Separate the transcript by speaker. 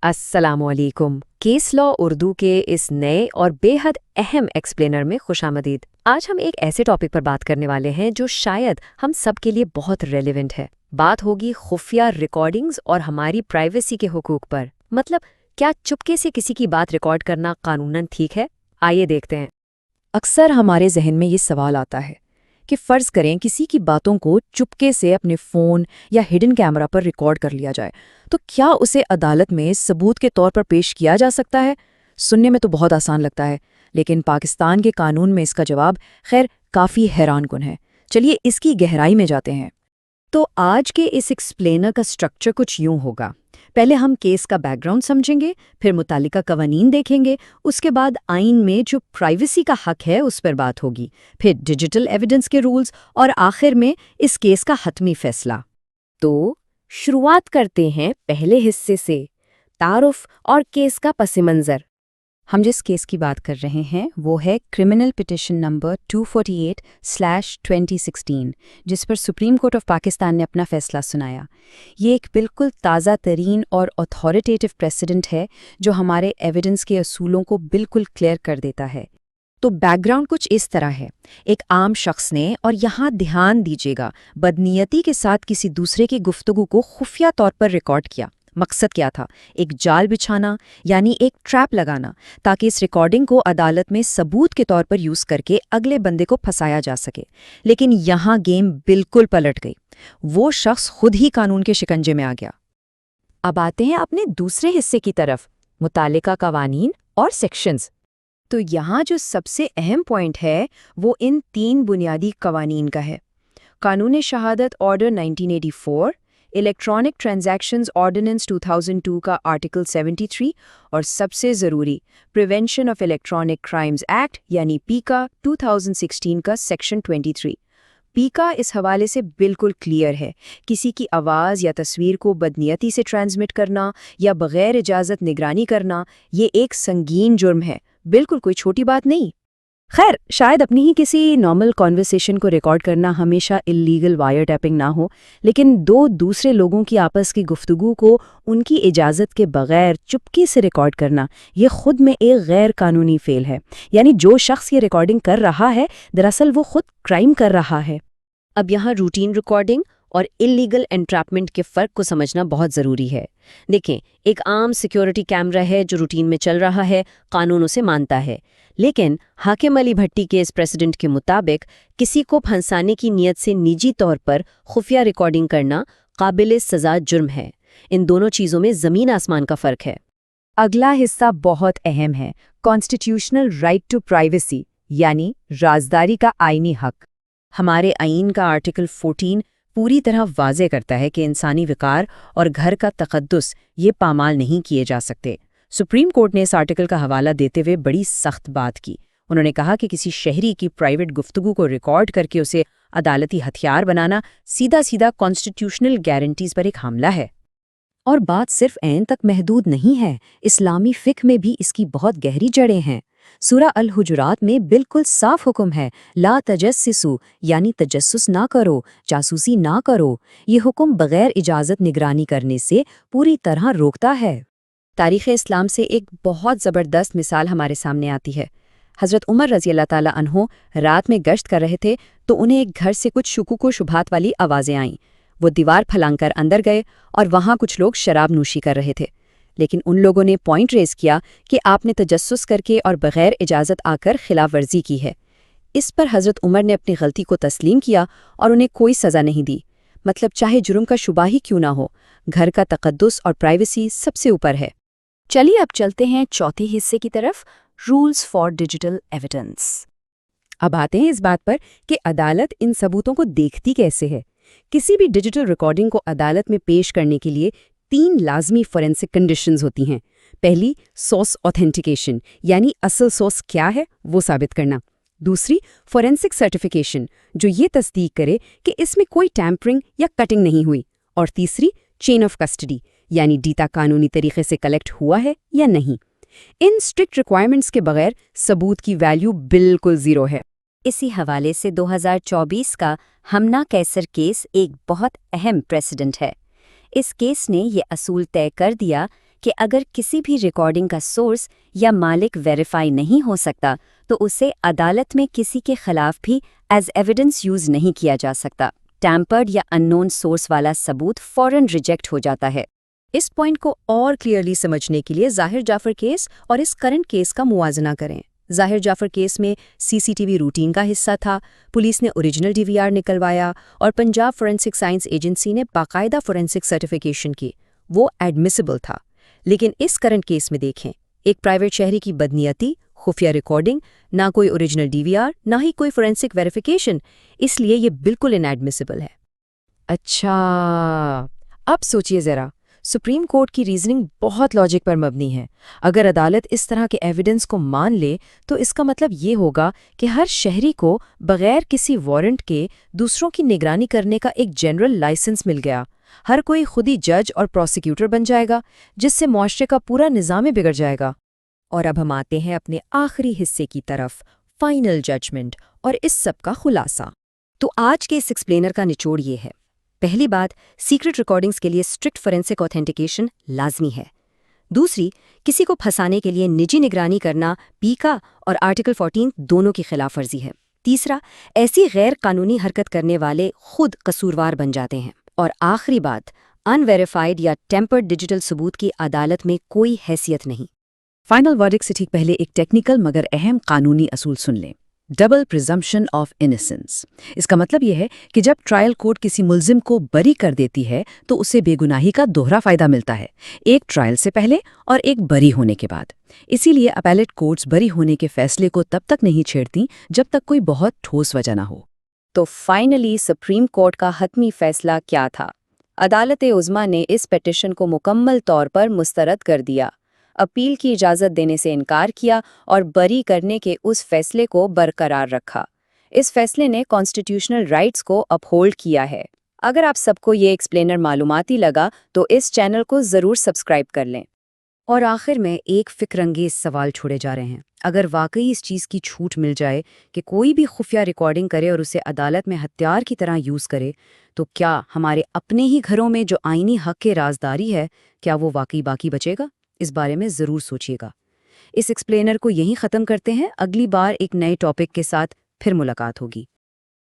Speaker 1: السلام علیکم۔ Case law Urdu کے اس نئے اور بے حد اہم ایکسپلینر میں خوش آمدید۔ آج ہم ایک ایسے ٹاپک پر بات کرنے والے ہیں جو شاید ہم سب کے لیے بہت ریلیونٹ ہے۔ بات ہوگی خفیہ ریکارڈنگز اور ہماری پرائیویسی کے حقوق پر۔ مطلب کیا چپکے سے کسی کی بات ریکارڈ کرنا قانوناً ٹھیک ہے؟ آئیے دیکھتے ہیں۔
Speaker 2: اکثر ہمارے ذہن میں یہ سوال آتا ہے کہ فرض کریں کسی کی باتوں کو چپکے سے اپنے فون یا ہڈن کیمرہ پر ریکارڈ کر لیا جائے تو کیا اسے عدالت میں ثبوت کے طور پر پیش کیا جا سکتا ہے؟ سننے میں تو بہت آسان لگتا ہے، لیکن پاکستان کے قانون میں اس کا جواب خیر کافی حیران کن ہے۔ چلیے اس کی گہرائی میں جاتے ہیں۔
Speaker 1: تو آج کے اس ایکسپلینر کا سٹرکچر کچھ یوں ہوگا۔ پہلے ہم کیس کا بیک گراؤنڈ سمجھیں گے، پھر متعلقہ قوانین دیکھیں گے، اس کے بعد آئین میں جو پرائیویسی کا حق ہے اس پر بات ہوگی، پھر ڈیجیٹل ایویڈنس کے رولز اور آخر میں اس کیس کا حتمی فیصلہ۔ تو شروعات کرتے ہیں پہلے حصے سے، تعارف اور کیس کا پس منظر۔
Speaker 2: ہم جس کیس کی بات کر رہے ہیں وہ ہے کرمنل پٹیشن نمبر 248/2016، جس پر سپریم کورٹ آف پاکستان نے اپنا فیصلہ سنایا۔ یہ ایک بالکل تازہ ترین اور اتھارٹیٹیو پریسیڈنٹ ہے جو ہمارے ایویڈنس کے اصولوں کو بالکل کلیئر کر دیتا ہے۔
Speaker 1: تو بیک گراؤنڈ کچھ اس طرح ہے۔ ایک عام شخص نے، اور یہاں دھیان دیجیے گا، بدنیتی کے ساتھ کسی دوسرے کی گفتگو کو خفیہ طور پر ریکارڈ کیا۔ مقصد کیا تھا؟ ایک جال بچھانا، یعنی ایک ٹریپ لگانا، تاکہ اس ریکارڈنگ کو عدالت میں ثبوت کے طور پر یوز کر کے اگلے بندے کو پھنسایا جا سکے۔ لیکن یہاں گیم بالکل پلٹ گئی۔ وہ شخص خود ہی قانون کے شکنجے میں آ گیا۔
Speaker 2: اب آتے ہیں اپنے دوسرے حصے کی طرف، متعلقہ قوانین اور سیکشنز۔
Speaker 1: تو یہاں جو سب سے اہم پوائنٹ ہے وہ ان 3 بنیادی قوانین کا ہے۔ قانون شہادت آرڈر 1984، الیکٹرانک ٹرانزیکشنز آرڈیننس 2002 کا آرٹیکل 73، اور سب سے ضروری prevention of electronic crimes act یعنی پیکا 2016 کا سیکشن 23۔ پیکا اس حوالے سے بالکل کلیئر ہے۔ کسی کی آواز یا تصویر کو بدنیتی سے ٹرانسمٹ کرنا یا بغیر اجازت نگرانی کرنا یہ ایک سنگین جرم ہے، بالکل کوئی چھوٹی بات نہیں۔ خیر، شاید اپنی ہی کسی نارمل کانورسیشن کو ریکارڈ کرنا ہمیشہ اللیگل وائر ٹیپنگ نہ ہو، لیکن 2 دوسرے لوگوں کی آپس کی گفتگو کو ان کی اجازت کے بغیر چپکے سے ریکارڈ کرنا یہ خود میں ایک غیر قانونی فعل ہے۔ یعنی جو شخص یہ ریکارڈنگ کر رہا ہے دراصل وہ خود کرائم کر رہا ہے۔ اب یہاں روٹین ریکارڈنگ اور اللیگل انٹریپمنٹ کے فرق کو سمجھنا بہت ضروری ہے۔ دیکھیں، ایک عام سیکیورٹی کیمرہ ہے جو روٹین میں چل رہا ہے، قانون اسے مانتا ہے، لیکن حاکم علی بھٹی کے اس پریسیڈنٹ کے مطابق کسی کو پھنسانے کی نیت سے نجی طور پر خفیہ ریکارڈنگ کرنا قابل سزا جرم ہے۔ ان دونوں چیزوں میں زمین آسمان کا فرق ہے۔
Speaker 2: اگلا حصہ بہت اہم ہے، کانسٹیٹیوشنل رائٹ ٹو پرائیویسی، یعنی رازداری کا آئینی حق۔
Speaker 1: ہمارے آئین کا آرٹیکل 14 پوری طرح واضح کرتا ہے کہ انسانی وقار اور گھر کا تقدس یہ پامال نہیں کیے جا سکتے۔ سپریم کورٹ نے اس آرٹیکل کا حوالہ دیتے ہوئے بڑی سخت بات کی۔ انہوں نے کہا کہ کسی شہری کی پرائیویٹ گفتگو کو ریکارڈ کر کے اسے عدالتی ہتھیار بنانا سیدھا کانسٹیٹیوشنل گارنٹیز پر ایک حملہ ہے۔
Speaker 2: اور بات صرف عین تک محدود نہیں ہے، اسلامی فقہ میں بھی اس کی بہت گہری جڑیں ہیں۔ سورہ الحجرات میں بالکل صاف حکم ہے، لا تجسسوا، یعنی تجسس نہ کرو، جاسوسی نہ کرو۔ یہ حکم بغیر اجازت نگرانی کرنے سے پوری طرح روکتا ہے۔
Speaker 1: تاریخ اسلام سے ایک بہت زبردست مثال ہمارے سامنے آتی ہے۔ حضرت عمر رضی اللہ تعالیٰ عنہ رات میں گشت کر رہے تھے تو انہیں ایک گھر سے کچھ شکوک و شبہات والی آوازیں آئیں۔ وہ دیوار پھلانگ کر اندر گئے اور وہاں کچھ لوگ شراب نوشی کر رہے تھے، لیکن ان لوگوں نے پوائنٹ ریز کیا کہ آپ نے تجسس کر کے اور بغیر اجازت آ کر خلاف ورزی کی ہے۔ اس پر حضرت عمر نے اپنی غلطی کو تسلیم کیا اور انہیں کوئی سزا نہیں دی۔ مطلب چاہے جرم کا شبہ ہی کیوں نہ ہو، گھر کا تقدس اور پرائیویسی سب سے اوپر ہے۔
Speaker 2: چلیے اب چلتے ہیں چوتھے حصے کی طرف، رولز فار ڈیجیٹل ایویڈنس۔
Speaker 1: اب آتے ہیں اس بات پر کہ عدالت ان ثبوتوں کو دیکھتی کیسے ہے۔ کسی بھی ڈیجیٹل ریکارڈنگ کو عدالت میں پیش کرنے کے لیے 3 لازمی فورینسک کنڈیشنز ہوتی ہیں۔ پہلی، سورس آتھینٹیکیشن، یعنی اصل سورس کیا ہے وہ ثابت کرنا۔ دوسری، فورینسک سرٹیفیکیشن، جو یہ تصدیق کرے کہ اس میں کوئی ٹیمپرنگ یا کٹنگ نہیں ہوئی۔ اور تیسری، چین آف کسٹڈی، یعنی ڈیٹا قانونی طریقے سے کلیکٹ ہوا ہے یا نہیں۔ ان اسٹرکٹ ریکوائرمنٹس کے بغیر ثبوت کی ویلیو بالکل زیرو ہے۔
Speaker 2: اسی حوالے سے 2024 کا ہمنا کیسر کیس ایک بہت اہم پریسیڈنٹ ہے۔ اس کیس نے یہ اصول طے کر دیا
Speaker 3: کہ اگر کسی بھی ریکارڈنگ کا سورس یا مالک ویریفائی نہیں ہو سکتا تو اسے عدالت میں کسی کے خلاف بھی ایز ایویڈنس یوز نہیں کیا جا سکتا۔ ٹیمپرڈ یا ان نون سورس والا ثبوت فوراً ریجیکٹ ہو جاتا ہے۔
Speaker 2: اس پوائنٹ کو اور کلیئرلی سمجھنے کے لیے ظاہر جعفر کیس اور اس کرنٹ کیس کا موازنہ کریں۔ ظاہر جعفر کیس میں CCTV روٹین کا حصہ تھا، پولیس نے اوریجنل DVR نکلوایا اور پنجاب فورینسک سائنس ایجنسی نے باقاعدہ فورینسک سرٹیفیکیشن کی، وہ ایڈمیسیبل تھا۔ لیکن اس کرنٹ کیس میں دیکھیں، ایک پرائیویٹ شہری کی بدنیتی، خفیہ ریکارڈنگ، نہ کوئی اوریجنل DVR، نہ ہی کوئی فورینسک ویریفیکیشن، اس لیے یہ بالکل انایڈمیسیبل ہے۔
Speaker 1: اچھا، اب سوچئے ذرا، سپریم کورٹ کی ریزننگ بہت لاجک پر مبنی ہے۔ اگر عدالت اس طرح کے ایویڈنس کو مان لے تو اس کا مطلب یہ ہوگا کہ ہر شہری کو بغیر کسی وارنٹ کے دوسروں کی نگرانی کرنے کا ایک جنرل لائسنس مل گیا۔ ہر کوئی خود ہی جج اور پروسیکیوٹر بن جائے گا، جس سے معاشرے کا پورا نظام بگڑ جائے گا۔
Speaker 2: اور اب ہم آتے ہیں اپنے آخری حصے کی طرف، فائنل ججمنٹ اور اس سب کا خلاصہ۔
Speaker 3: تو آج کے اس ایکسپلینر کا نچوڑ یہ ہے۔ پہلی بات، سیکرٹ ریکارڈنگز کے لیے اسٹرکٹ فورینسک آتھینٹیکیشن لازمی ہے۔ دوسری، کسی کو پھنسانے کے لیے نجی نگرانی کرنا پیکا اور آرٹیکل 14 دونوں کی خلاف ورزی ہے۔ تیسرا، ایسی غیر قانونی حرکت کرنے والے خود قصوروار بن جاتے ہیں۔ اور آخری بات، ان ویریفائڈ یا ٹیمپرڈ ڈیجیٹل ثبوت کی عدالت میں کوئی حیثیت نہیں۔
Speaker 2: فائنل ورڈکٹ سے ٹھیک پہلے ایک ٹیکنیکل مگر اہم قانونی اصول سن لیں۔ Double پریزمپشن of انیسنس۔ اس کا مطلب یہ ہے کہ جب ٹرائل کورٹ کسی ملزم کو بری کر دیتی ہے تو اسے بے گناہی کا دوہرا فائدہ ملتا ہے، ایک ٹرائل سے پہلے اور ایک بری ہونے کے بعد۔ اسی لیے اپیلیٹ کورٹس بری ہونے کے فیصلے کو تب تک نہیں چھیڑتی جب تک کوئی بہت ٹھوس وجہ نہ ہو۔
Speaker 3: تو فائنلی سپریم کورٹ کا حتمی فیصلہ کیا تھا؟ عدالت عظمیٰ نے اس پیٹیشن کو مکمل طور پر مسترد کر دیا، اپیل کی اجازت دینے سے انکار کیا اور بری کرنے کے اس فیصلے کو برقرار رکھا۔ اس فیصلے نے کانسٹیٹیوشنل رائٹس کو اپہولڈ کیا ہے۔ اگر آپ سب کو یہ ایکسپلینر معلوماتی لگا تو اس چینل کو ضرور سبسکرائب کر لیں۔
Speaker 1: اور آخر میں ایک فکر انگیز سوال چھوڑے جا رہے ہیں۔ اگر واقعی اس چیز کی چھوٹ مل جائے کہ کوئی بھی خفیہ ریکارڈنگ کرے اور اسے عدالت میں ہتھیار کی طرح یوز کرے، تو کیا ہمارے اپنے ہی گھروں میں جو آئینی حق کے رازداری ہے، کیا وہ واقعی باقی بچے گا؟ اس بارے میں ضرور سوچیے گا۔ اس ایکسپلینر کو یہیں ختم کرتے ہیں، اگلی بار ایک نئے ٹاپک کے ساتھ پھر ملاقات ہوگی۔